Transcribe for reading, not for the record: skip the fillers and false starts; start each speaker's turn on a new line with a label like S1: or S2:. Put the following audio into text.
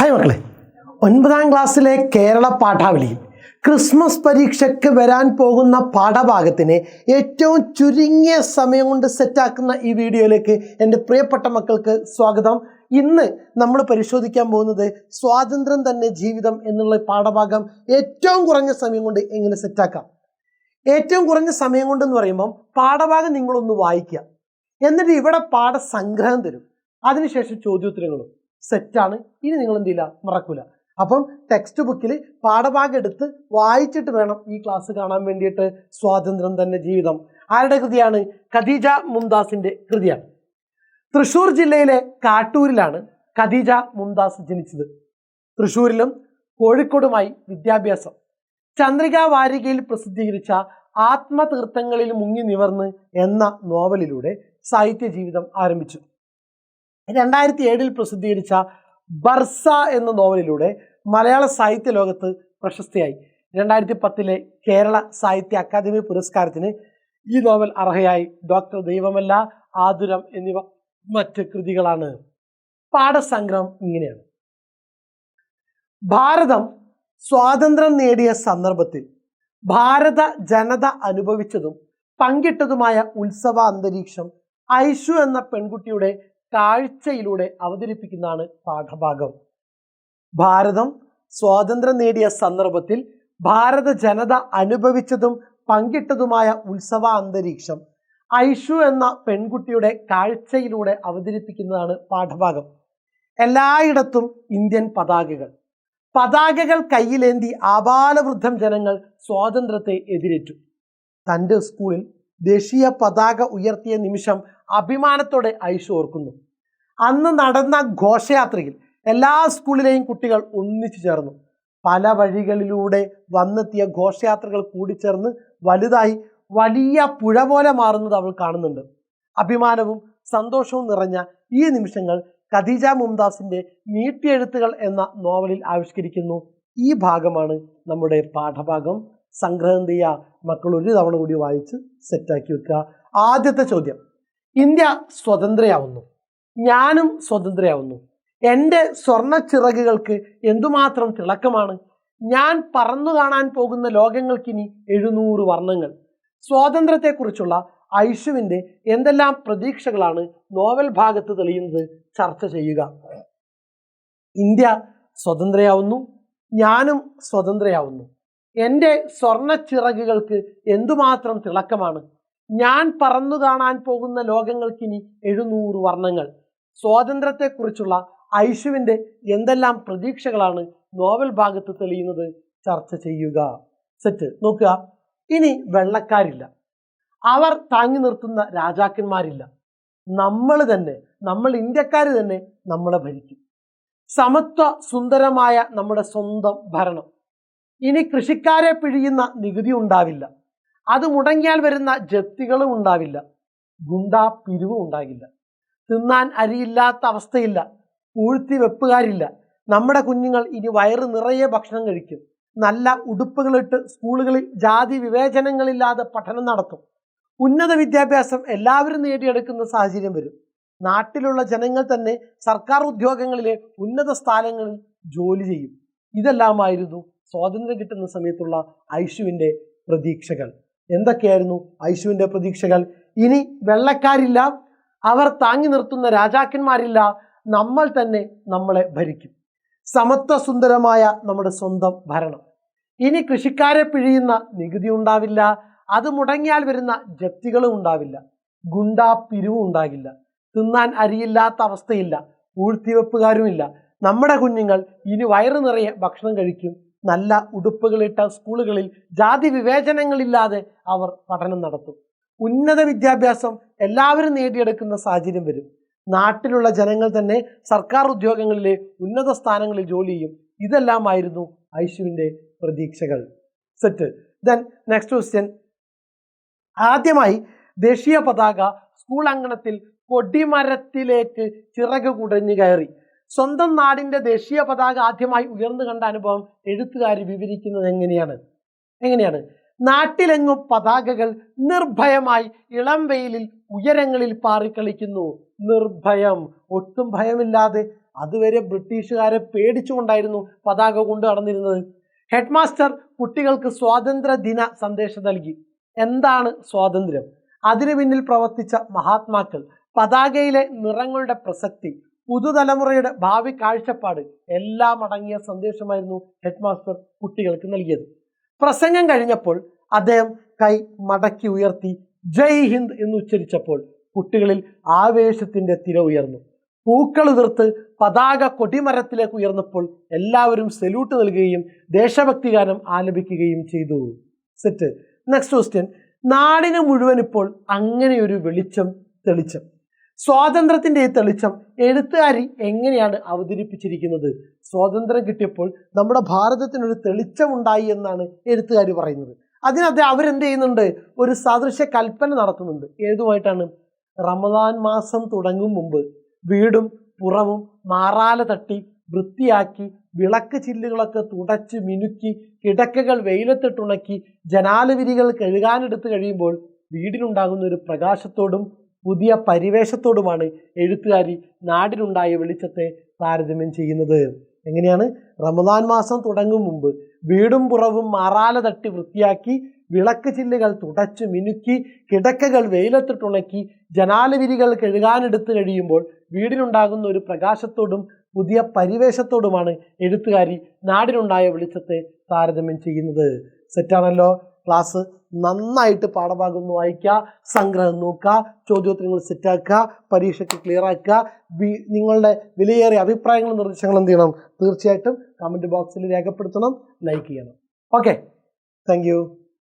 S1: Hi മക്കളെ, 9ാം ക്ലാസ്സിലെ Kerala പാഠാവലിയിൽ Christmas പരീക്ഷയ്ക്ക് വരാൻ പോകുന്ന പാഠഭാഗത്തിന് ഏറ്റവും ചുരുങ്ങിയ സമയം കൊണ്ട് സെറ്റാക്കുന്ന ഈ വീഡിയോയിലേക്ക് എൻ്റെ പ്രിയപ്പെട്ട മക്കൾക്ക് സ്വാഗതം. ഇന്ന് നമ്മൾ പരിശോധിക്കാൻ പോകുന്നത് സ്വാതന്ത്ര്യം തന്നെ ജീവിതം എന്നുള്ള പാഠഭാഗം ഏറ്റവും കുറഞ്ഞ സമയം കൊണ്ട് എങ്ങനെ സെറ്റാക്കാം. ഏറ്റവും കുറഞ്ഞ സമയം കൊണ്ടെന്ന് പറയുമ്പം പാഠഭാഗം നിങ്ങളൊന്ന് വായിക്കുക, എന്നിട്ട് ഇവിടെ പാഠസംഗ്രഹം തരും, അതിനുശേഷം ചോദ്യോത്തരങ്ങളും സെറ്റാണ്. ഇനി നിങ്ങൾ എന്ത് ചെയ്യില്ല, മറക്കൂല. അപ്പം ടെക്സ്റ്റ് ബുക്കിൽ പാഠഭാഗം എടുത്ത് വായിച്ചിട്ട് വേണം ഈ ക്ലാസ് കാണാൻ വേണ്ടിയിട്ട്. സ്വാതന്ത്ര്യം തന്നെ ജീവിതം ആരുടെ കൃതിയാണ്? ഖദീജ മുംതാസിന്റെ കൃതിയാണ്. തൃശ്ശൂർ ജില്ലയിലെ കാട്ടൂരിലാണ് ഖദീജ മുംതാസ് ജനിച്ചത്. തൃശ്ശൂരിലും കോഴിക്കോടുമായി വിദ്യാഭ്യാസം. ചന്ദ്രികാ വാരികയിൽ പ്രസിദ്ധീകരിച്ച ആത്മതീർത്ഥങ്ങളിൽ മുങ്ങി നിവർന്ന് എന്ന നോവലിലൂടെ സാഹിത്യ ജീവിതം ആരംഭിച്ചു. 2007 പ്രസിദ്ധീകരിച്ച ബർസ എന്ന നോവലിലൂടെ മലയാള സാഹിത്യ ലോകത്ത് പ്രശസ്തിയായി. 2010 കേരള സാഹിത്യ അക്കാദമി പുരസ്കാരത്തിന് ഈ നോവൽ അർഹയായി. ഡോക്ടർ ദൈവമല്ല, ആതുരം എന്നിവ മറ്റ് കൃതികളാണ്. പാഠസംഗ്രഹം ഇങ്ങനെയാണ്. ഭാരതം സ്വാതന്ത്ര്യം നേടിയ സന്ദർഭത്തിൽ ഭാരത ജനത അനുഭവിച്ചതും പങ്കിട്ടതുമായ ഉത്സവ അന്തരീക്ഷം ഐഷു എന്ന പെൺകുട്ടിയുടെ കാഴ്ചയിലൂടെ അവതരിപ്പിക്കുന്നതാണ് പാഠഭാഗം. ഭാരതം സ്വാതന്ത്ര്യം നേടിയ സന്ദർഭത്തിൽ ഭാരത ജനത അനുഭവിച്ചതും പങ്കിട്ടതുമായ ഉത്സവ അന്തരീക്ഷം ഐഷു എന്ന പെൺകുട്ടിയുടെ കാഴ്ചയിലൂടെ അവതരിപ്പിക്കുന്നതാണ് പാഠഭാഗം. എല്ലായിടത്തും ഇന്ത്യൻ പതാകകൾ കയ്യിലേന്തി ആബാലവൃദ്ധം ജനങ്ങൾ സ്വാതന്ത്ര്യത്തെ എതിരേറ്റു. തൻ്റെ സ്കൂളിൽ ദേശീയ പതാക ഉയർത്തിയ നിമിഷം അഭിമാനത്തോടെ ഐഷു ഓർക്കുന്നു. അന്ന് നടന്ന ഘോഷയാത്രയിൽ എല്ലാ സ്കൂളിലെയും കുട്ടികൾ ഒന്നിച്ചു ചേർന്നു. പല വഴികളിലൂടെ വന്നെത്തിയ ഘോഷയാത്രകൾ കൂടിച്ചേർന്ന് വലുതായി വലിയ പുഴ പോലെ മാറുന്നത് അവൾ കാണുന്നുണ്ട്. അഭിമാനവും സന്തോഷവും നിറഞ്ഞ ഈ നിമിഷങ്ങൾ ഖദീജ മുംതാസിന്റെ നീട്ടിയെഴുത്തുകൾ എന്ന നോവലിൽ ആവിഷ്കരിക്കുന്നു. ഈ ഭാഗമാണ് നമ്മുടെ പാഠഭാഗം. സംഗ്രഹം ചെയ്യുക മക്കൾ, ഒരു തവണ കൂടി വായിച്ച് സെറ്റാക്കി വെക്കുക. ആദ്യത്തെ ചോദ്യം: ഇന്ത്യ സ്വതന്ത്രയാവുന്നു, ഞാനും സ്വതന്ത്രയാവുന്നു. എൻ്റെ സ്വർണ്ണ ചിറകുകൾക്ക് എന്തുമാത്രം തിളക്കമാണ്. ഞാൻ പറന്നു കാണാൻ പോകുന്ന ലോകങ്ങൾക്കിനി 700 വർണ്ണങ്ങൾ. സ്വാതന്ത്ര്യത്തെക്കുറിച്ചുള്ള ഐഷുവിൻ്റെ എന്തെല്ലാം പ്രതീക്ഷകളാണ് നോവൽ ഭാഗത്ത് തെളിയുന്നത്? ചർച്ച ചെയ്യുക. ഇന്ത്യ സ്വതന്ത്രയാവുന്നു, ഞാനും സ്വതന്ത്രയാവുന്നു. എൻ്റെ സ്വർണ്ണ ചിറകുകൾക്ക് എന്തുമാത്രം തിളക്കമാണ്. ഞാൻ പറന്നു കാണാൻ പോകുന്ന ലോകങ്ങൾക്കിനി 700 വർണ്ണങ്ങൾ. സ്വാതന്ത്ര്യത്തെക്കുറിച്ചുള്ള ഐഷുവിൻ്റെ എന്തെല്ലാം പ്രതീക്ഷകളാണ് നോവൽ ഭാഗത്ത് തെളിയുന്നത്? ചർച്ച ചെയ്യുക. സെറ്റ്. നോക്കുക, ഇനി വെള്ളക്കാരില്ല, അവർ താങ്ങി നിർത്തുന്ന രാജാക്കന്മാരില്ല. നമ്മൾ ഇന്ത്യക്കാർ തന്നെ നമ്മളെ ഭരിക്കും. സമത്വ സുന്ദരമായ നമ്മുടെ സ്വന്തം ഭരണം. ഇനി കൃഷിക്കാരെ പിഴിയുന്ന നികുതി ഉണ്ടാവില്ല, അത് മുടങ്ങിയാൽ വരുന്ന ജപ്തികളും ഉണ്ടാവില്ല, ഗുണ്ടാ പിരിവും ഉണ്ടാകില്ല. തിന്നാൻ അരിയില്ലാത്ത അവസ്ഥയില്ല, പൂഴ്ത്തി വെപ്പുകാരില്ല. നമ്മുടെ കുഞ്ഞുങ്ങൾ ഇനി വയറ് നിറയെ ഭക്ഷണം കഴിക്കും. നല്ല ഉടുപ്പുകളിട്ട് സ്കൂളുകളിൽ ജാതി വിവേചനങ്ങളില്ലാതെ പഠനം നടത്തും. ഉന്നത വിദ്യാഭ്യാസം എല്ലാവരും നേടിയെടുക്കുന്ന സാഹചര്യം വരും. നാട്ടിലുള്ള ജനങ്ങൾ തന്നെ സർക്കാർ ഉദ്യോഗങ്ങളിലെ ഉന്നത സ്ഥാനങ്ങളിൽ ജോലി ചെയ്യും. ഇതെല്ലാമായിരുന്നു സ്വാതന്ത്ര്യം കിട്ടുന്ന സമയത്തുള്ള ഐഷുവിൻ്റെ പ്രതീക്ഷകൾ. എന്തൊക്കെയായിരുന്നു ഐഷുവിൻ്റെ പ്രതീക്ഷകൾ? ഇനി വെള്ളക്കാരില്ല, അവർ താങ്ങി നിർത്തുന്ന രാജാക്കന്മാരില്ല, നമ്മൾ തന്നെ നമ്മളെ ഭരിക്കും. സമത്വ സുന്ദരമായ നമ്മുടെ സ്വന്തം ഭരണം. ഇനി കൃഷിക്കാരെ പിഴിയുന്ന നികുതി ഉണ്ടാവില്ല, അത് മുടങ്ങിയാൽ വരുന്ന ജപ്തികളും ഉണ്ടാവില്ല, ഗുണ്ടാ പിരിവും ഉണ്ടാകില്ല. തിന്നാൻ അരിയില്ലാത്ത അവസ്ഥയില്ല, പൂഴ്ത്തിവെപ്പുകാരുമില്ല. നമ്മുടെ കുഞ്ഞുങ്ങൾ ഇനി വയറു നിറയെ ഭക്ഷണം കഴിക്കും. നല്ല ഉടുപ്പുകളിട്ട സ്കൂളുകളിൽ ജാതി വിവേചനങ്ങളില്ലാതെ അവർ പഠനം നടത്തും. ഉന്നത വിദ്യാഭ്യാസം എല്ലാവരും നേടിയെടുക്കുന്ന സാഹചര്യം വരും. നാട്ടിലുള്ള ജനങ്ങൾ തന്നെ സർക്കാർ ഉദ്യോഗങ്ങളിലെ ഉന്നത സ്ഥാനങ്ങളിൽ ജോലി ചെയ്യും. ഇതെല്ലാമായിരുന്നു ഐഷുവിൻ്റെ പ്രതീക്ഷകൾ. സെറ്റ്. Then next question. ആദ്യമായി ദേശീയ പതാക സ്കൂൾ അങ്കണത്തിൽ കൊടിമരത്തിലേക്ക് ചിറക് കുടഞ്ഞു കയറി. സ്വന്തം നാടിന്റെ ദേശീയ പതാക ആദ്യമായി ഉയർന്നു കണ്ട അനുഭവം എഴുത്തുകാരി വിവരിക്കുന്നത് എങ്ങനെയാണ്? നാട്ടിലെങ്ങും പതാകകൾ നിർഭയമായി ഇളം വെയിലിൽ ഉയരങ്ങളിൽ പാറിക്കളിക്കുന്നു. നിർഭയം, ഒട്ടും ഭയമില്ലാതെ അതുവരെ ബ്രിട്ടീഷുകാരെ പേടിച്ചുകൊണ്ടായിരുന്നു പതാക കൊണ്ട് നടന്നിരുന്നത്. ഹെഡ് മാസ്റ്റർ കുട്ടികൾക്ക് സ്വാതന്ത്ര്യ ദിന സന്ദേശം നൽകി. എന്താണ് സ്വാതന്ത്ര്യം? അതിനു പിന്നിൽ പ്രവർത്തിച്ച മഹാത്മാക്കൾ, പതാകയിലെ നിറങ്ങളുടെ പ്രസക്തി, പുതുതലമുറയുടെ ഭാവി കാഴ്ചപ്പാട് എല്ലാം അടങ്ങിയ സന്ദേശമായിരുന്നു ഹെഡ് മാസ്റ്റർ കുട്ടികൾക്ക് നൽകിയത്. പ്രസംഗം കഴിഞ്ഞപ്പോൾ അദ്ദേഹം കൈ മടക്കി ഉയർത്തി ജയ് ഹിന്ദ് എന്ന് ഉച്ചരിച്ചപ്പോൾ കുട്ടികളിൽ ആവേശത്തിന്റെ തിര ഉയർന്നു. പൂക്കൾ ഉതിർത്ത് പതാക കൊടിമരത്തിലേക്ക് ഉയർന്നപ്പോൾ എല്ലാവരും സല്യൂട്ട് നൽകുകയും ദേശഭക്തി ഗാനം ആലപിക്കുകയും ചെയ്തു. സെറ്റ്. Next question. നാടിന് മുഴുവൻ ഇപ്പോൾ അങ്ങനെ ഒരു വെളിച്ചം തെളിച്ചം. സ്വാതന്ത്ര്യത്തിന്റെ ഈ തെളിച്ചം എഴുത്തുകാരി എങ്ങനെയാണ് അവതരിപ്പിച്ചിരിക്കുന്നത്? സ്വാതന്ത്ര്യം കിട്ടിയപ്പോൾ നമ്മുടെ ഭാരതത്തിനൊരു തെളിച്ചം ഉണ്ടായി എന്നാണ് എഴുത്തുകാരി പറയുന്നത്. അതിനകത്ത് അവരെന്ത് ചെയ്യുന്നുണ്ട്? ഒരു സദൃശ കൽപ്പന നടത്തുന്നുണ്ട്. ഏതുമായിട്ടാണ്? റമദാൻ മാസം തുടങ്ങും മുമ്പ് വീടും പുറവും മാറാല തട്ടി വൃത്തിയാക്കി വിളക്ക് ചില്ലുകളൊക്കെ തുടച്ച് മിനുക്കി കിടക്കകൾ വെയിലത്തിട്ടുണക്കി ജനാലവിരികൾ കഴുകാനെടുത്ത് കഴിയുമ്പോൾ വീടിനുണ്ടാകുന്ന ഒരു പ്രകാശത്തോടും പുതിയ പരിവേഷത്തോടുമാണ് എഴുത്തുകാരി നാടിനുണ്ടായ വെളിച്ചത്തെ താരതമ്യം ചെയ്യുന്നത്. എങ്ങനെയാണ്? റമദാൻ മാസം തുടങ്ങും മുമ്പ് വീടും പുറവും മാറാല തട്ടി വൃത്തിയാക്കി വിളക്ക് ചില്ലുകൾ തുടച്ച് മിനുക്കി കിടക്കകൾ വെയിലത്തിട്ടുണക്കി ജനാലവിരികൾ കഴുകാനെടുത്ത് കഴിയുമ്പോൾ വീടിനുണ്ടാകുന്ന ഒരു പ്രകാശത്തോടും പുതിയ പരിവേഷത്തോടുമാണ് എഴുത്തുകാരി നാടിനുണ്ടായ വെളിച്ചത്തെ താരതമ്യം ചെയ്യുന്നത്. സെറ്റാണല്ലോ? ക്ലാസ് നന്നായിട്ട് പാഠഭാഗം വായിക്കുക, സംഗ്രഹം നോക്കുക, ചോദ്യോത്തരങ്ങൾ സെറ്റാക്കുക, പരീക്ഷയ്ക്ക് ക്ലിയർ ആക്കുക. നിങ്ങളുടെ വിലയേറിയ അഭിപ്രായങ്ങളും നിർദ്ദേശങ്ങളും എന്ത് ചെയ്യണം? തീർച്ചയായിട്ടും കമൻറ്റ് ബോക്സിൽ രേഖപ്പെടുത്തണം, ലൈക്ക് ചെയ്യണം. Okay, thank you.